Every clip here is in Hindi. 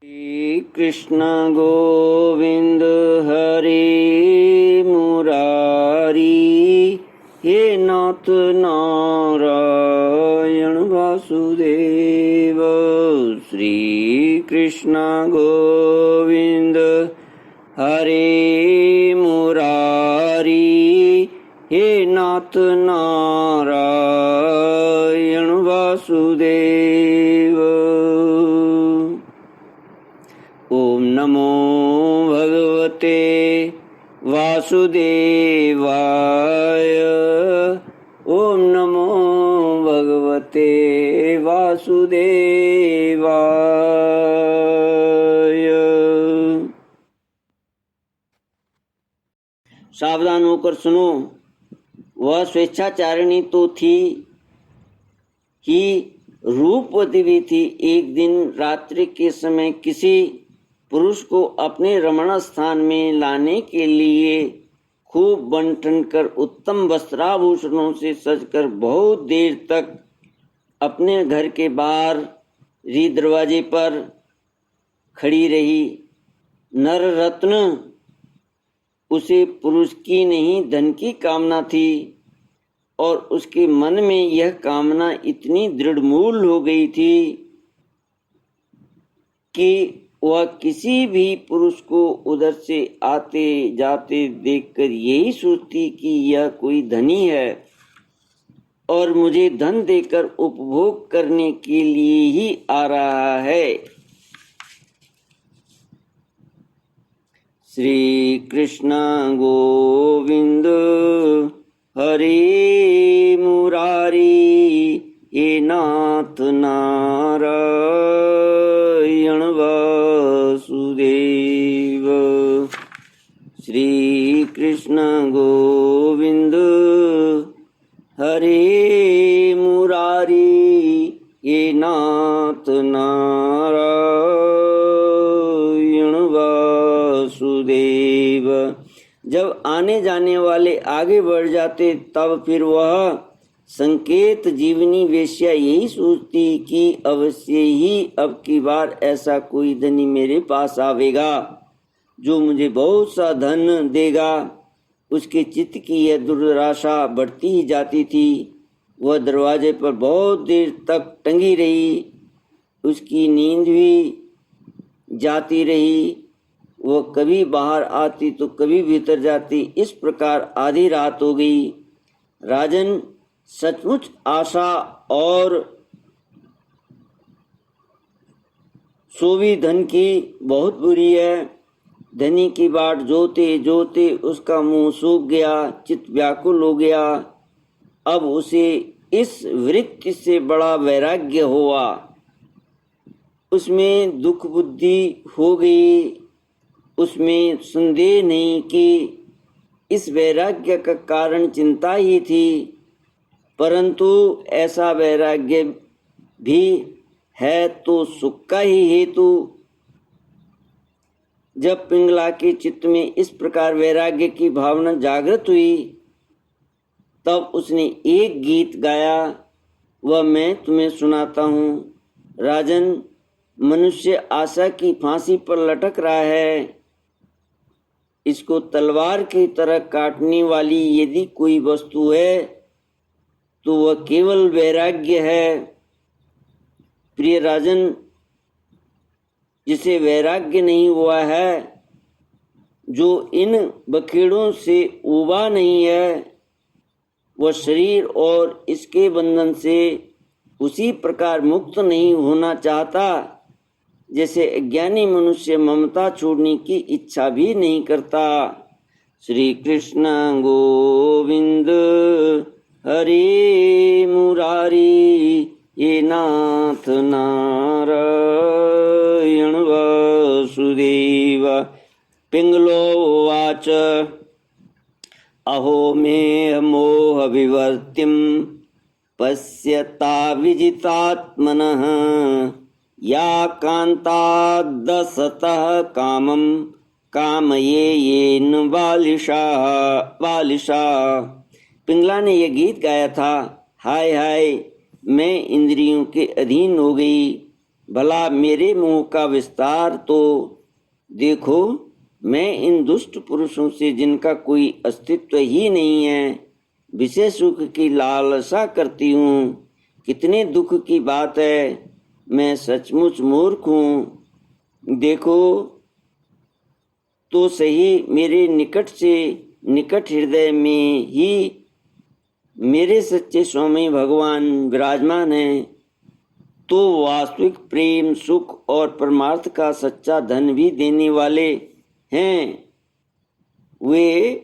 श्री कृष्ण गोविंद हरे मुरारी, हे नाथ नारायण वासुदेव। श्री कृष्ण गोविंद हरे मुरारी, हे नाथ नारायण वासुदेव। ओम नमो भगवते वासुदेवाय। ओम नमो भगवते वासुदेवाय। सावधान होकर सुनो। वह स्वेच्छाचारिणी तो थी ही, रूपवती भी थी। एक दिन रात्रि के समय किसी पुरुष को अपने रमण स्थान में लाने के लिए खूब बन ठन कर उत्तम वस्त्राभूषणों से सजकर बहुत देर तक अपने घर के बाहर दरवाजे पर खड़ी रही। नर रत्न उसे पुरुष की नहीं धन की कामना थी, और उसके मन में यह कामना इतनी दृढ़मूल हो गई थी कि वह किसी भी पुरुष को उधर से आते जाते देखकर यही सोचती कि यह कोई धनी है और मुझे धन देकर उपभोग करने के लिए ही आ रहा है। श्री कृष्ण गोविंद हरे मुरारी, हे नाथ नारायण वासुदेव। श्री कृष्ण गोविंद हरे मुरारी, हे नाथ नारायण वासुदेव। जब आने जाने वाले आगे बढ़ जाते तब फिर वह संकेत जीवनी वेश्या यही सोचती कि अवश्य ही अब की बार ऐसा कोई धनी मेरे पास आवेगा जो मुझे बहुत सा धन देगा। उसके चित्त की यह दुर्दशा बढ़ती ही जाती थी। वह दरवाजे पर बहुत देर तक टंगी रही। उसकी नींद भी जाती रही। वह कभी बाहर आती तो कभी भीतर जाती। इस प्रकार आधी रात हो गई। राजन, सचमुच आशा और सोवी धन की बहुत बुरी है। धनी की बाट जोते जोते उसका मुंह सूख गया, चित्त व्याकुल हो गया। अब उसे इस वृत्ति से बड़ा वैराग्य हुआ। उसमें दुख बुद्धि हो गई। उसमें संदेह नहीं कि इस वैराग्य का कारण चिंता ही थी, परंतु ऐसा वैराग्य भी है तो सुख का ही हेतु। जब पिंगला के चित्त में इस प्रकार वैराग्य की भावना जागृत हुई तब उसने एक गीत गाया। वह मैं तुम्हें सुनाता हूँ। राजन, मनुष्य आशा की फांसी पर लटक रहा है। इसको तलवार की तरह काटने वाली यदि कोई वस्तु है तो वह केवल वैराग्य है। प्रिय राजन, जिसे वैराग्य नहीं हुआ है, जो इन बखेड़ों से उबा नहीं है, वह शरीर और इसके बंधन से उसी प्रकार मुक्त नहीं होना चाहता जैसे अज्ञानी मनुष्य ममता छोड़ने की इच्छा भी नहीं करता। श्री कृष्ण गोविंद हरे मुरारी, हे नाथ नारायण वासुदेव। पिंगलोवाच अहो मे मोह विवर्तिं पश्यता विजितात्मनः या कान्तादसतः कामं कामयेयेन बालिशा। पिंगला ने यह गीत गाया था। हाय हाय, मैं इंद्रियों के अधीन हो गई। भला मेरे मोह का विस्तार तो देखो। मैं इन दुष्ट पुरुषों से, जिनका कोई अस्तित्व ही नहीं है, विषय सुख की लालसा करती हूँ। कितने दुख की बात है, मैं सचमुच मूर्ख हूँ। देखो तो सही, मेरे निकट से निकट हृदय में ही मेरे सच्चे स्वामी भगवान विराजमान हैं। तो वास्तविक प्रेम सुख और परमार्थ का सच्चा धन भी देने वाले हैं। वे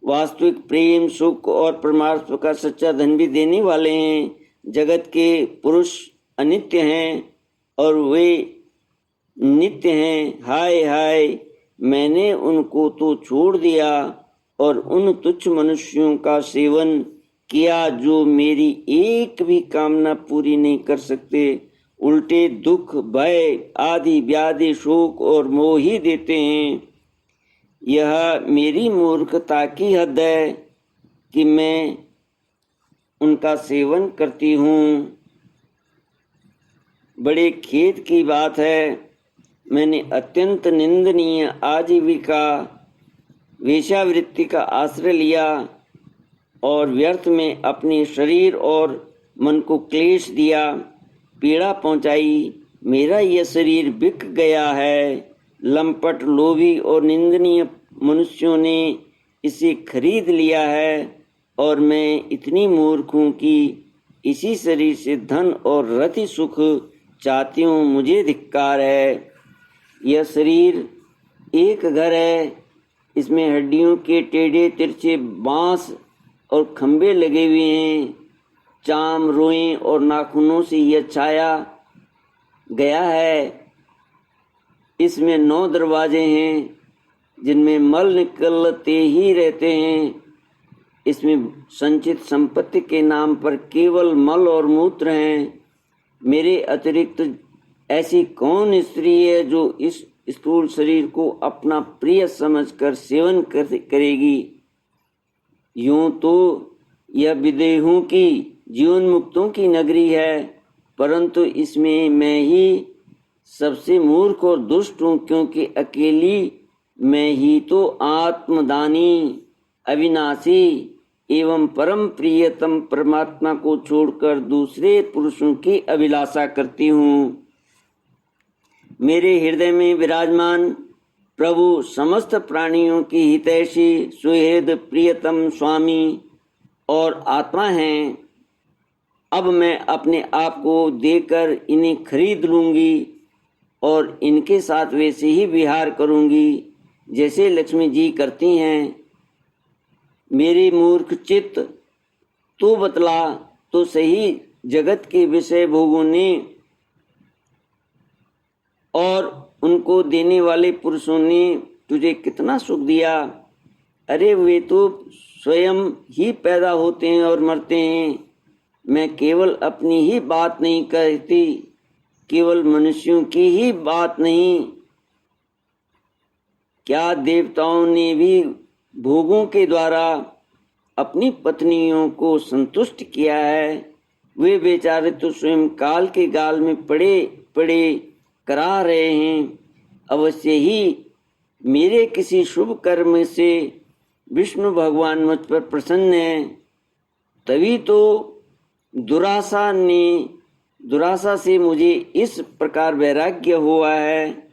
वास्तविक प्रेम सुख और परमार्थ का सच्चा धन भी देने वाले हैं। जगत के पुरुष अनित्य हैं और वे नित्य हैं। हाय हाय, मैंने उनको तो छोड़ दिया और उन तुच्छ मनुष्यों का सेवन किया जो मेरी एक भी कामना पूरी नहीं कर सकते। उल्टे दुख भय आदि व्याधि शोक और मोह ही देते हैं। यह मेरी मूर्खता की हद है कि मैं उनका सेवन करती हूँ। बड़े खेद की बात है, मैंने अत्यंत निंदनीय आजीविका वेश्यावृत्ति का आश्रय लिया और व्यर्थ में अपने शरीर और मन को क्लेश दिया, पीड़ा पहुंचाई। मेरा यह शरीर बिक गया है। लंपट लोभी और निंदनीय मनुष्यों ने इसे खरीद लिया है और मैं इतनी मूर्ख हूँ कि इसी शरीर से धन और रति सुख चाहती हूँ। मुझे धिक्कार है। यह शरीर एक घर है, इसमें हड्डियों के टेढ़े तिरछे बांस और खंभे लगे हुए हैं। चाम रोएं और नाखूनों से यह छाया गया है। इसमें 9 दरवाजे हैं जिनमें मल निकलते ही रहते हैं। इसमें संचित संपत्ति के नाम पर केवल मल और मूत्र हैं। मेरे अतिरिक्त ऐसी कौन स्त्री है जो इस स्थूल शरीर को अपना प्रिय समझकर सेवन करेगी। यूं तो यह विदेहों की जीवन मुक्तों की नगरी है, परंतु इसमें मैं ही सबसे मूर्ख और दुष्ट हूँ, क्योंकि अकेली मैं ही तो आत्मदानी अविनाशी एवं परम प्रियतम परमात्मा को छोड़कर दूसरे पुरुषों की अभिलाषा करती हूँ। मेरे हृदय में विराजमान प्रभु समस्त प्राणियों की हितैषी सुहृद प्रियतम स्वामी और आत्मा हैं। अब मैं अपने आप को देकर इन्हें खरीद लूँगी और इनके साथ वैसे ही विहार करूँगी जैसे लक्ष्मी जी करती हैं। मेरे मूर्ख चित्त, तू बतला तो सही, जगत के विषय भोगों ने और उनको देने वाले पुरुषों ने तुझे कितना सुख दिया। अरे वे तो स्वयं ही पैदा होते हैं और मरते हैं। मैं केवल अपनी ही बात नहीं कहती, केवल मनुष्यों की ही बात नहीं, क्या देवताओं ने भी भोगों के द्वारा अपनी पत्नियों को संतुष्ट किया है। वे बेचारे तो स्वयं काल के गाल में पड़े पड़े करा रहे हैं। अवश्य ही मेरे किसी शुभ कर्म से विष्णु भगवान मुझ पर प्रसन्न है, तभी तो दुराशा से मुझे इस प्रकार वैराग्य हुआ है।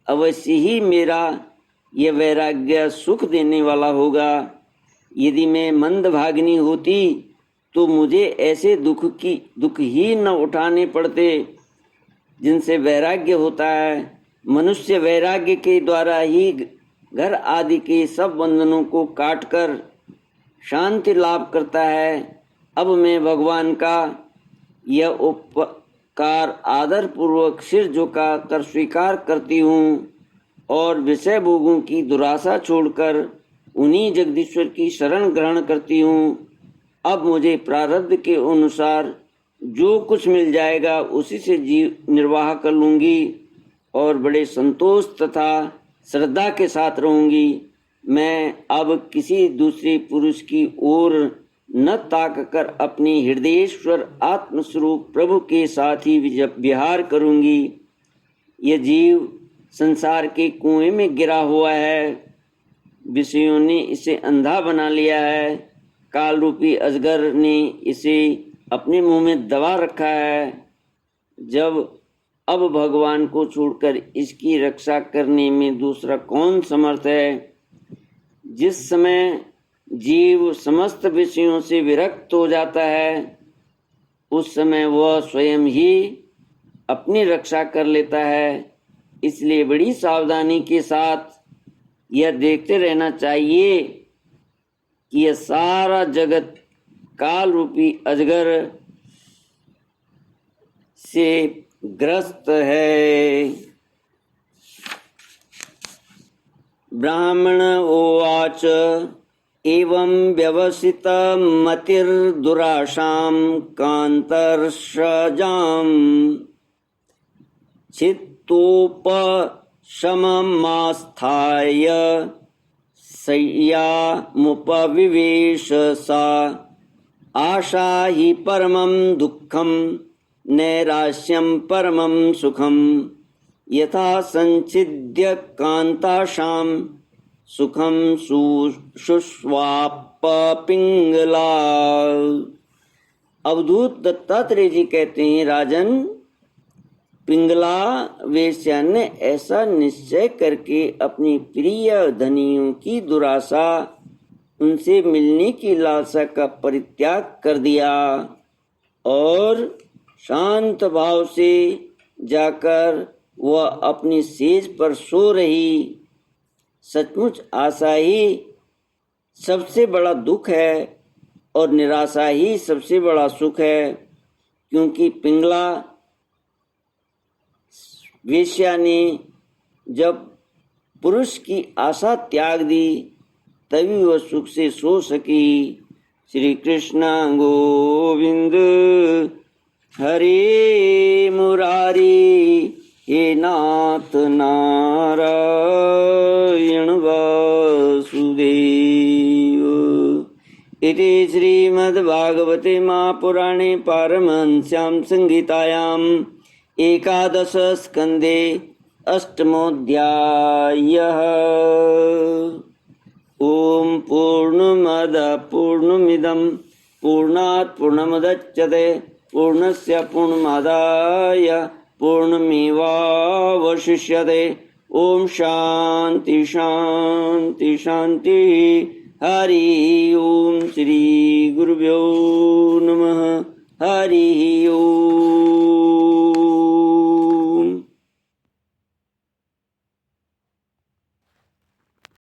अवश्य ही मेरा यह वैराग्य सुख देने वाला होगा। यदि मैं मंदभागिनी होती तो मुझे ऐसे दुख ही न उठाने पड़ते जिनसे वैराग्य होता है। मनुष्य वैराग्य के द्वारा ही घर आदि के सब बंधनों को काटकर शांति लाभ करता है। अब मैं भगवान का यह उपकार आदर पूर्वक सिर झुका कर स्वीकार करती हूँ और विषय भोगों की दुराशा छोड़कर उन्हीं जगदीश्वर की शरण ग्रहण करती हूँ। अब मुझे प्रारब्ध के अनुसार जो कुछ मिल जाएगा उसी से जीव निर्वाह कर लूँगी और बड़े संतोष तथा श्रद्धा के साथ रहूँगी। मैं अब किसी दूसरे पुरुष की ओर न ताक कर अपने हृदयेश्वर आत्मस्वरूप प्रभु के साथ ही विहार करूंगी। यह जीव संसार के कुएं में गिरा हुआ है, विषयों ने इसे अंधा बना लिया है, काल रूपी अजगर ने इसे अपने मुंह में दबा रखा है। जब अब भगवान को छोड़कर इसकी रक्षा करने में दूसरा कौन समर्थ है? जिस समय जीव समस्त विषयों से विरक्त हो जाता है, उस समय वह स्वयं ही अपनी रक्षा कर लेता है। इसलिए बड़ी सावधानी के साथ यह देखते रहना चाहिए कि यह सारा जगत काल रूपी अजगर से ग्रस्त है। ब्राह्मण उवाच एवं व्यवसित मतिर्दुराशां कांतर्षजां चित्तोपशममास्थाय शय्यामुपविवेश सा आशा हि परमं दुःखं नैराश्यं परमं सुखं यथा संचिद्य कांताशां सुखम सुष्वाप पिंगला। अवधूत दत्तात्रेय जी कहते हैं, राजन, पिंगला वेश्या ने ऐसा निश्चय करके अपनी प्रिय धनियों की दुराशा, उनसे मिलने की लालसा का परित्याग कर दिया और शांत भाव से जाकर वह अपनी सेज पर सो रही। सचमुच आशा ही सबसे बड़ा दुख है और निराशा ही सबसे बड़ा सुख है, क्योंकि पिंगला वेश्या ने जब पुरुष की आशा त्याग दी तभी वह सुख से सो सकी। श्री कृष्ण गोविंद हरे मुरारी, हे नाथ नारायण वासुदेव। इति श्रीमद्भागवते महापुराणे पारमहंस्यां संहितायां एकादश स्कंदे अष्टमोऽध्यायः। ओम पूर्णमद पूर्णमिदं पूर्णात् पूर्णमुदच्यते पूर्णस्य पूर्णमादाय पूर्णमेवावशिष्यते। ओम शांति शांति शांति। हरि ओम। श्री गुरुभ्यो नमः। हरि ओम।